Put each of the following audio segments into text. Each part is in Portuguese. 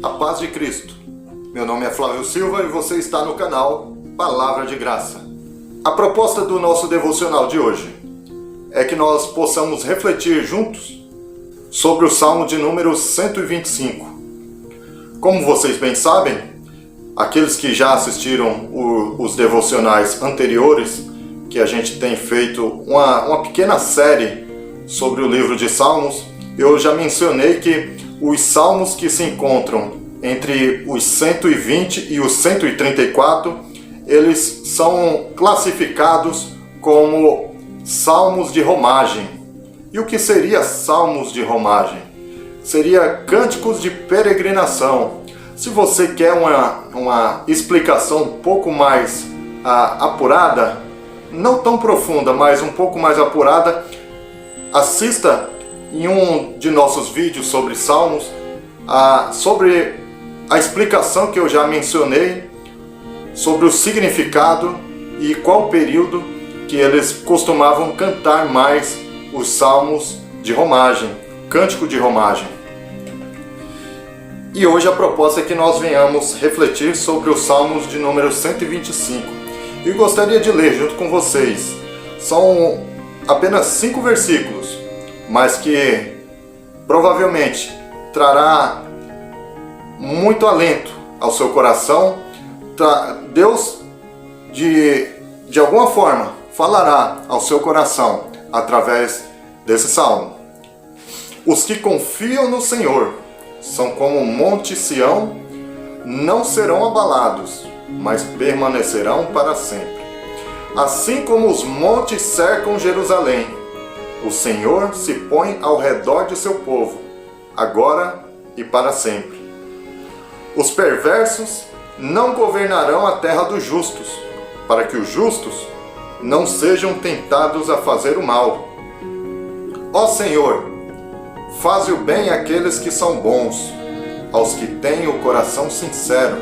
A paz de Cristo. Meu nome é Flávio Silva e você está no canal Palavra de Graça. A proposta do nosso devocional de hoje é que nós possamos refletir juntos sobre o Salmo de número 125. Como vocês bem sabem, aqueles que já assistiram os devocionais anteriores, que a gente tem feito uma pequena série sobre o livro de Salmos, eu já mencionei que os salmos que se encontram entre os 120 e os 134, eles são classificados como salmos de romagem. E o que seria salmos de romagem? Seria cânticos de peregrinação. Se você quer uma explicação um pouco mais apurada, não tão profunda, mas um pouco mais apurada, assista em um de nossos vídeos sobre Salmos, sobre a explicação que eu já mencionei, sobre o significado e qual período que eles costumavam cantar mais os salmos de romagem, cântico de romagem. E hoje a proposta é que nós venhamos refletir sobre os salmos de número 125. E gostaria de ler junto com vocês. São apenas 5 versículos, mas que provavelmente trará muito alento ao seu coração. Deus, de alguma forma, falará ao seu coração através desse salmo. Os que confiam no Senhor são como o monte Sião, não serão abalados, mas permanecerão para sempre. Assim como os montes cercam Jerusalém, o Senhor se põe ao redor de seu povo, agora e para sempre. Os perversos não governarão a terra dos justos, para que os justos não sejam tentados a fazer o mal. Ó Senhor, faze o bem àqueles que são bons, aos que têm o coração sincero.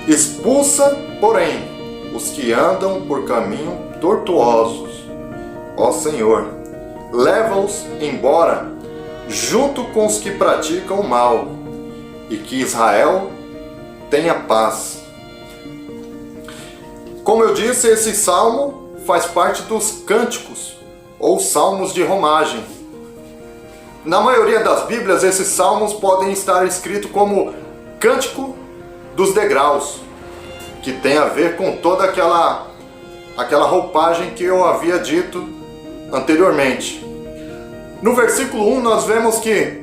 Expulsa, porém, os que andam por caminho tortuosos. Ó Senhor, leva-os embora, junto com os que praticam o mal, e que Israel tenha paz. Como eu disse, esse salmo faz parte dos cânticos, ou salmos de romagem. Na maioria das Bíblias, esses salmos podem estar escritos como cântico dos degraus, que tem a ver com toda aquela roupagem que eu havia dito anteriormente. No versículo 1 nós vemos que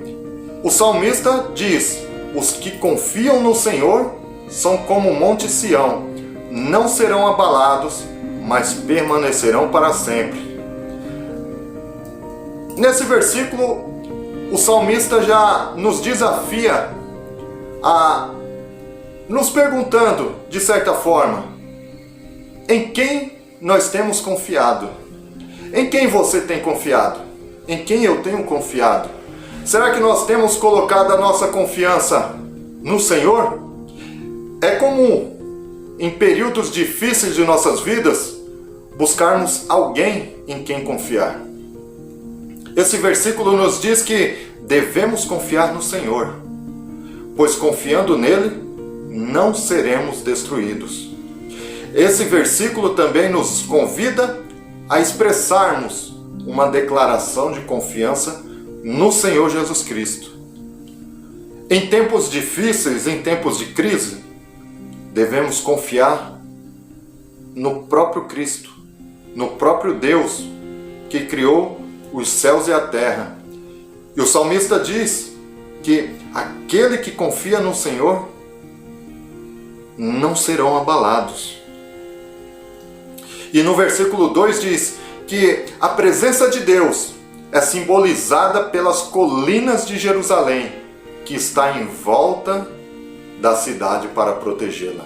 o salmista diz: os que confiam no Senhor são como o monte Sião, não serão abalados, mas permanecerão para sempre. Nesse versículo, o salmista já nos desafia a nos perguntando, de certa forma, em quem nós temos confiado? Em quem você tem confiado? Em quem eu tenho confiado? Será que nós temos colocado a nossa confiança no Senhor? É comum, em períodos difíceis de nossas vidas, buscarmos alguém em quem confiar. Esse versículo nos diz que devemos confiar no Senhor, pois confiando nele, não seremos destruídos. Esse versículo também nos convida a expressarmos uma declaração de confiança no Senhor Jesus Cristo. Em tempos difíceis, em tempos de crise, devemos confiar no próprio Cristo, no próprio Deus que criou os céus e a terra. E o salmista diz que aquele que confia no Senhor não serão abalados. E no versículo 2 diz que a presença de Deus é simbolizada pelas colinas de Jerusalém, que está em volta da cidade para protegê-la.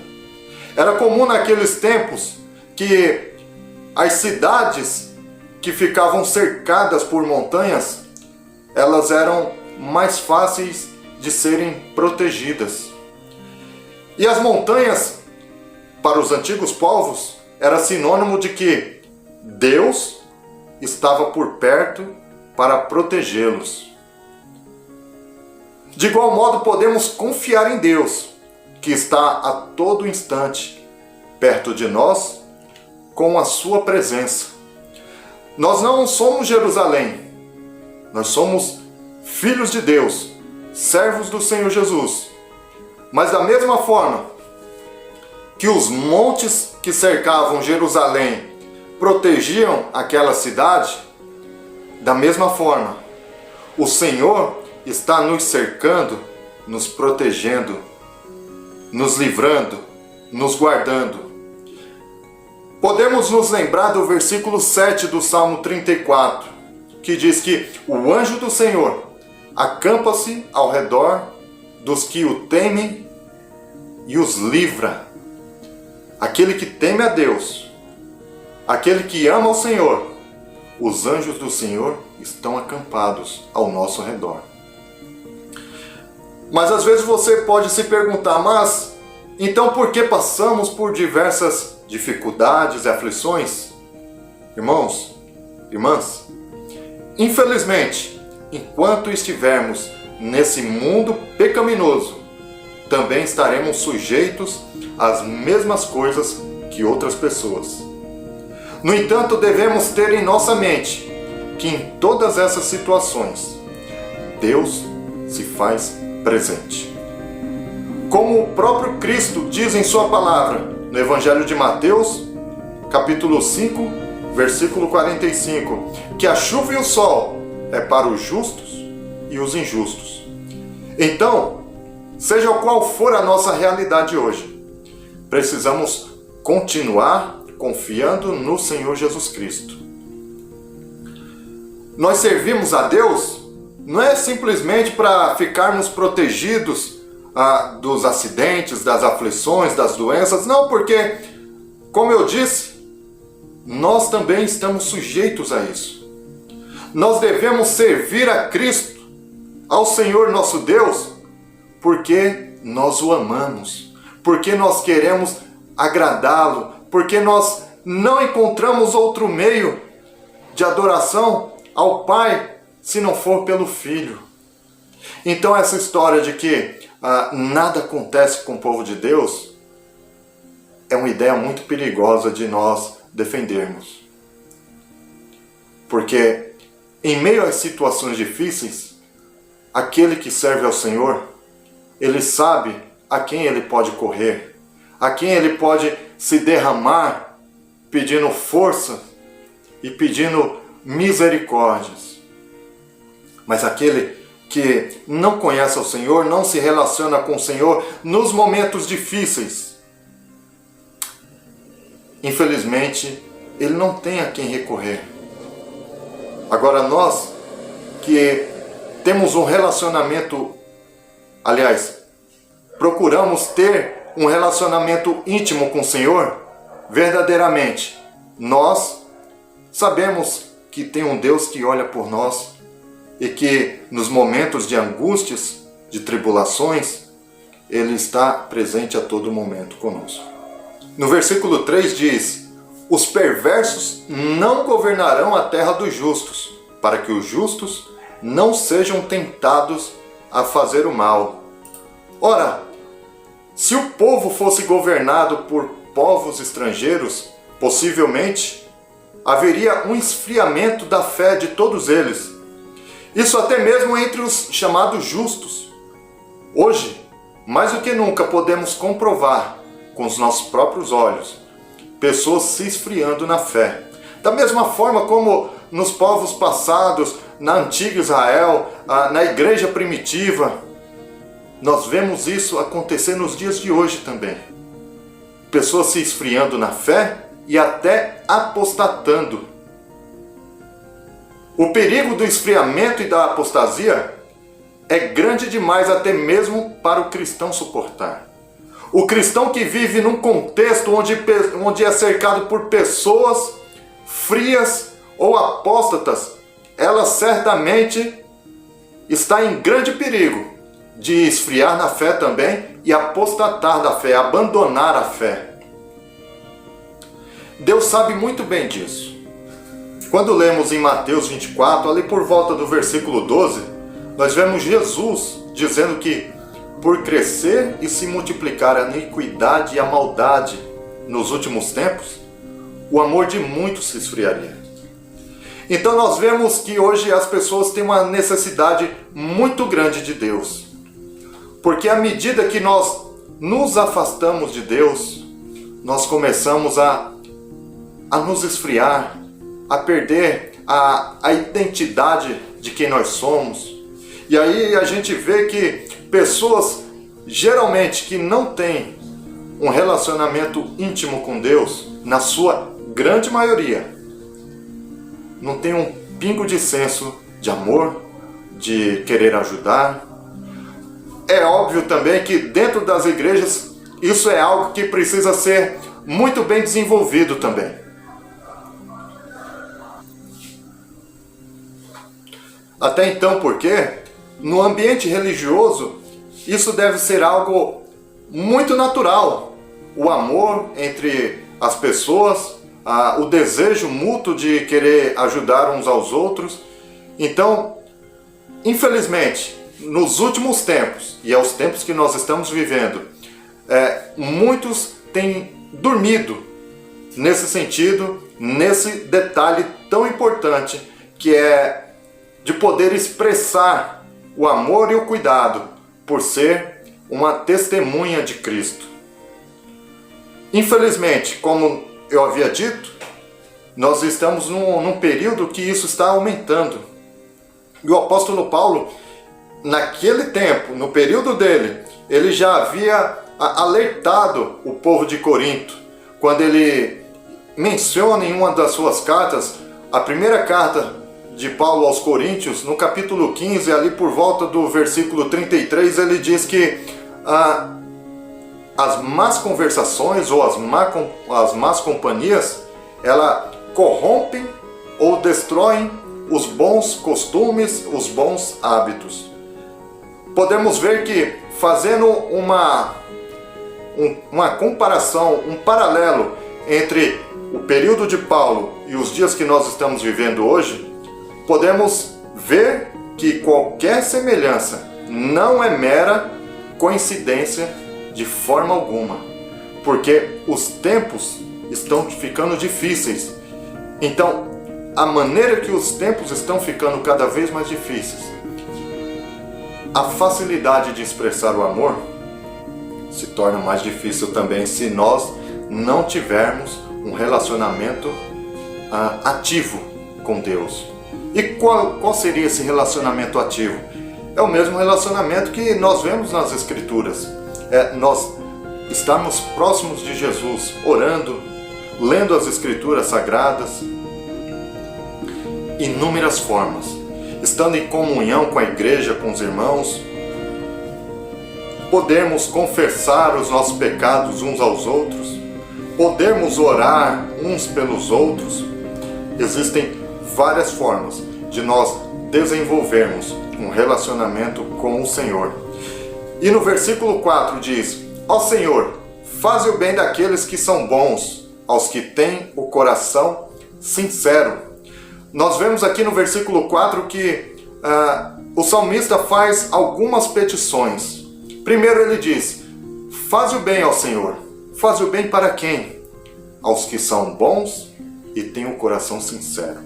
Era comum naqueles tempos que as cidades que ficavam cercadas por montanhas, elas eram mais fáceis de serem protegidas. E as montanhas, para os antigos povos, era sinônimo de que Deus estava por perto para protegê-los. De igual modo, podemos confiar em Deus, que está a todo instante perto de nós, com a sua presença. Nós não somos Jerusalém, nós somos filhos de Deus, servos do Senhor Jesus. Mas da mesma forma que os montes que cercavam Jerusalém protegiam aquela cidade, da mesma forma, o Senhor está nos cercando, nos protegendo, nos livrando, nos guardando. Podemos nos lembrar do versículo 7 do Salmo 34, que diz que o anjo do Senhor acampa-se ao redor dos que o temem e os livra. Aquele que teme a Deus, aquele que ama o Senhor, os anjos do Senhor estão acampados ao nosso redor. Mas às vezes você pode se perguntar, mas então por que passamos por diversas dificuldades e aflições? Irmãos, irmãs, infelizmente, enquanto estivermos nesse mundo pecaminoso, também estaremos sujeitos às mesmas coisas que outras pessoas. No entanto, devemos ter em nossa mente que em todas essas situações, Deus se faz presente. Como o próprio Cristo diz em sua palavra, no Evangelho de Mateus, capítulo 5, versículo 45, que a chuva e o sol é para os justos e os injustos. Então, seja qual for a nossa realidade hoje, precisamos continuar confiando no Senhor Jesus Cristo. Nós servimos a Deus não é simplesmente para ficarmos protegidos dos acidentes, das aflições, das doenças, não, porque, como eu disse, nós também estamos sujeitos a isso. Nós devemos servir a Cristo, ao Senhor nosso Deus, porque nós o amamos, porque nós queremos agradá-lo, porque nós não encontramos outro meio de adoração ao Pai se não for pelo Filho. Então essa história de que nada acontece com o povo de Deus é uma ideia muito perigosa de nós defendermos. Porque em meio às situações difíceis, aquele que serve ao Senhor, ele sabe a quem ele pode correr, a quem ele pode se derramar, pedindo força e pedindo misericórdias. Mas aquele que não conhece o Senhor, não se relaciona com o Senhor nos momentos difíceis, infelizmente, ele não tem a quem recorrer. Agora nós que temos um relacionamento, aliás, procuramos ter um relacionamento íntimo com o Senhor, verdadeiramente, nós sabemos que tem um Deus que olha por nós e que nos momentos de angústias, de tribulações, Ele está presente a todo momento conosco. No versículo 3 diz: os perversos não governarão a terra dos justos, para que os justos não sejam tentados a fazer o mal. Ora, se o povo fosse governado por povos estrangeiros, possivelmente haveria um esfriamento da fé de todos eles. Isso até mesmo entre os chamados justos. Hoje, mais do que nunca, podemos comprovar com os nossos próprios olhos pessoas se esfriando na fé. Da mesma forma como nos povos passados, na antiga Israel, na igreja primitiva, nós vemos isso acontecer nos dias de hoje também. Pessoas se esfriando na fé e até apostatando. O perigo do esfriamento e da apostasia é grande demais até mesmo para o cristão suportar. O cristão que vive num contexto onde é cercado por pessoas frias ou apóstatas, ela certamente está em grande perigo de esfriar na fé também e apostatar da fé, abandonar a fé. Deus sabe muito bem disso. Quando lemos em Mateus 24, ali por volta do versículo 12, Nós vemos Jesus dizendo que por crescer e se multiplicar a iniquidade e a maldade nos últimos tempos, o amor de muitos se esfriaria. Então nós vemos que hoje as pessoas têm uma necessidade muito grande de Deus. Porque à medida que nós nos afastamos de Deus, nós começamos a nos esfriar, a perder a identidade de quem nós somos. E aí a gente vê que pessoas, geralmente, que não têm um relacionamento íntimo com Deus, na sua grande maioria, não tem um pingo de senso de amor, de querer ajudar. É óbvio também que dentro das igrejas, isso é algo que precisa ser muito bem desenvolvido também. Até então, porque no ambiente religioso, isso deve ser algo muito natural. O amor entre as pessoas, o desejo mútuo de querer ajudar uns aos outros. Então, infelizmente, nos últimos tempos, e é os tempos que nós estamos vivendo, muitos têm dormido nesse sentido, nesse detalhe tão importante que é de poder expressar o amor e o cuidado por ser uma testemunha de Cristo. Infelizmente, como eu havia dito, nós estamos num período que isso está aumentando. E o apóstolo Paulo, naquele tempo, no período dele, ele já havia alertado o povo de Corinto, quando ele menciona em uma das suas cartas, a primeira carta de Paulo aos Coríntios, no capítulo 15, ali por volta do versículo 33, ele diz que as más conversações ou as más companhias, ela corrompem ou destroem os bons costumes, os bons hábitos. Podemos ver que, fazendo uma comparação, um paralelo entre o período de Paulo e os dias que nós estamos vivendo hoje, podemos ver que qualquer semelhança não é mera coincidência de forma alguma, porque os tempos estão ficando difíceis. Então, a maneira que os tempos estão ficando cada vez mais difíceis, a facilidade de expressar o amor se torna mais difícil também se nós não tivermos um relacionamento ativo com Deus. E qual seria esse relacionamento ativo? É o mesmo relacionamento que nós vemos nas Escrituras. Nós estarmos próximos de Jesus, orando, lendo as Escrituras Sagradas, inúmeras formas, estando em comunhão com a igreja, com os irmãos, podermos confessar os nossos pecados uns aos outros, podermos orar uns pelos outros. Existem várias formas de nós desenvolvermos um relacionamento com o Senhor. E no versículo 4 diz: ó Senhor, faze o bem daqueles que são bons, aos que têm o coração sincero. Nós vemos aqui no versículo 4 que o salmista faz algumas petições. Primeiro ele diz: faze o bem ao Senhor. Faze o bem para quem? Aos que são bons e têm o coração sincero.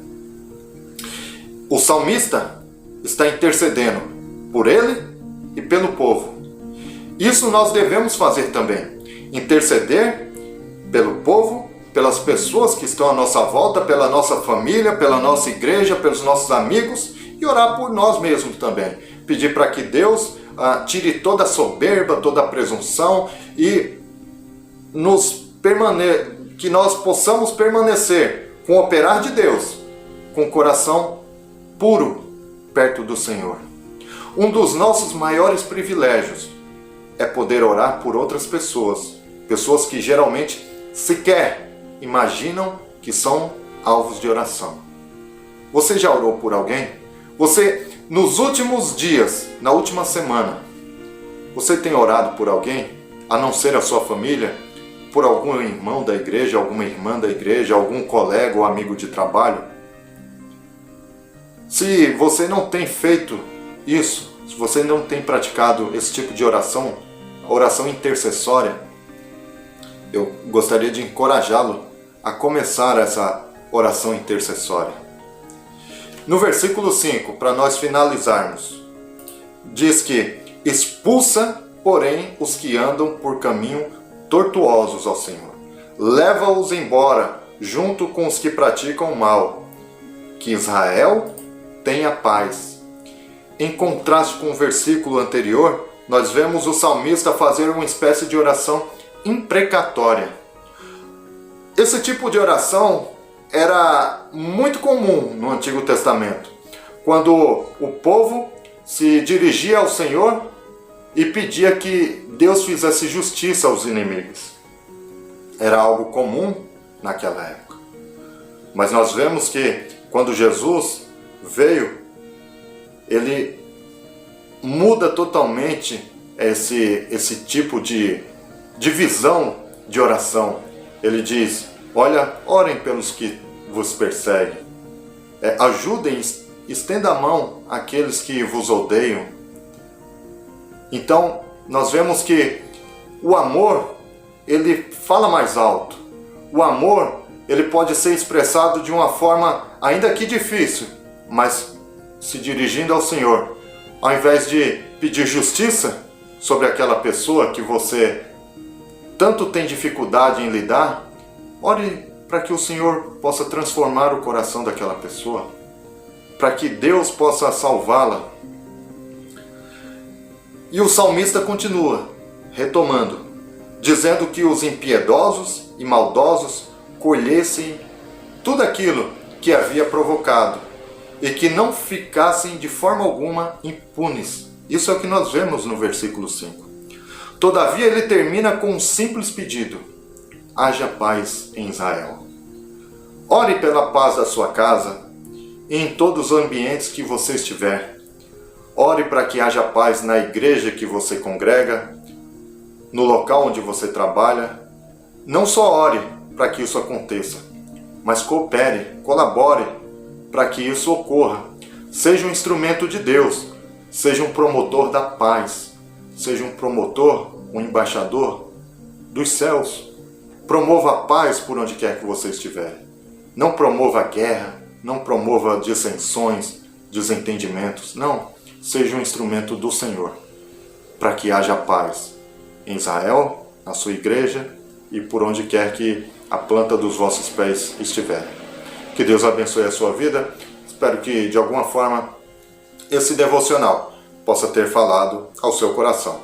O salmista está intercedendo por ele e pelo povo. Isso nós devemos fazer também. Interceder pelo povo, pelas pessoas que estão à nossa volta, pela nossa família, pela nossa igreja, pelos nossos amigos, e orar por nós mesmos também. Pedir para que Deus tire toda a soberba, toda a presunção e que nós possamos permanecer com o operar de Deus, com o coração puro perto do Senhor. Um dos nossos maiores privilégios é poder orar por outras pessoas, pessoas que geralmente sequer imaginam que são alvos de oração. Você já orou por alguém? Você, nos últimos dias, na última semana, você tem orado por alguém, a não ser a sua família, por algum irmão da igreja, alguma irmã da igreja, algum colega ou amigo de trabalho? Se você não tem feito isso, se você não tem praticado esse tipo de oração, a oração intercessória, eu gostaria de encorajá-lo a começar essa oração intercessória. No versículo 5, para nós finalizarmos, diz que expulsa, porém, os que andam por caminho tortuosos ao Senhor. Leva-os embora, junto com os que praticam o mal. Que Israel tenha paz. Em contraste com o versículo anterior, nós vemos o salmista fazer uma espécie de oração imprecatória. Esse tipo de oração era muito comum no Antigo Testamento, quando o povo se dirigia ao Senhor e pedia que Deus fizesse justiça aos inimigos. Era algo comum naquela época. Mas nós vemos que quando Jesus veio, ele muda totalmente esse tipo de visão de oração. Ele diz: olha, orem pelos que vos perseguem. Ajudem, estenda a mão àqueles que vos odeiam. Então, nós vemos que o amor, ele fala mais alto. O amor, ele pode ser expressado de uma forma ainda que difícil, mas se dirigindo ao Senhor. Ao invés de pedir justiça sobre aquela pessoa que você tanto tem dificuldade em lidar, ore para que o Senhor possa transformar o coração daquela pessoa, para que Deus possa salvá-la. E o salmista continua, retomando, dizendo que os impiedosos e maldosos colhessem tudo aquilo que havia provocado e que não ficassem de forma alguma impunes. Isso é o que nós vemos no versículo 5. Todavia ele termina com um simples pedido: haja paz em Israel. Ore pela paz da sua casa e em todos os ambientes que você estiver. Ore para que haja paz na igreja que você congrega, no local onde você trabalha. Não só ore para que isso aconteça, mas coopere, colabore para que isso ocorra. Seja um instrumento de Deus, seja um promotor da paz, seja um promotor, um embaixador dos céus. Promova a paz por onde quer que você estiver. Não promova a guerra, não promova dissensões, desentendimentos. Não, seja um instrumento do Senhor, para que haja paz em Israel, na sua igreja e por onde quer que a planta dos vossos pés estiver. Que Deus abençoe a sua vida. Espero que de alguma forma esse devocional possa ter falado ao seu coração.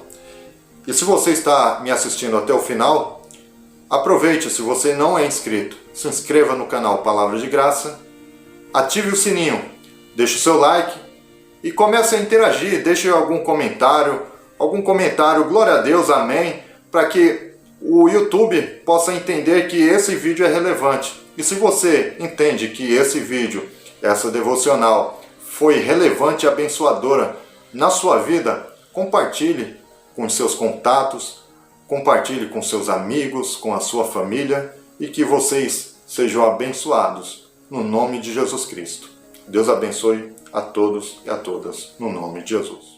E se você está me assistindo até o final, aproveite, se você não é inscrito, se inscreva no canal Palavra de Graça, ative o sininho, deixe o seu like e comece a interagir, deixe algum comentário, glória a Deus, amém, para que o YouTube possa entender que esse vídeo é relevante. E se você entende que esse vídeo, essa devocional, foi relevante e abençoadora na sua vida, compartilhe com os seus contatos, compartilhe com seus amigos, com a sua família, e que vocês sejam abençoados no nome de Jesus Cristo. Deus abençoe a todos e a todas no nome de Jesus.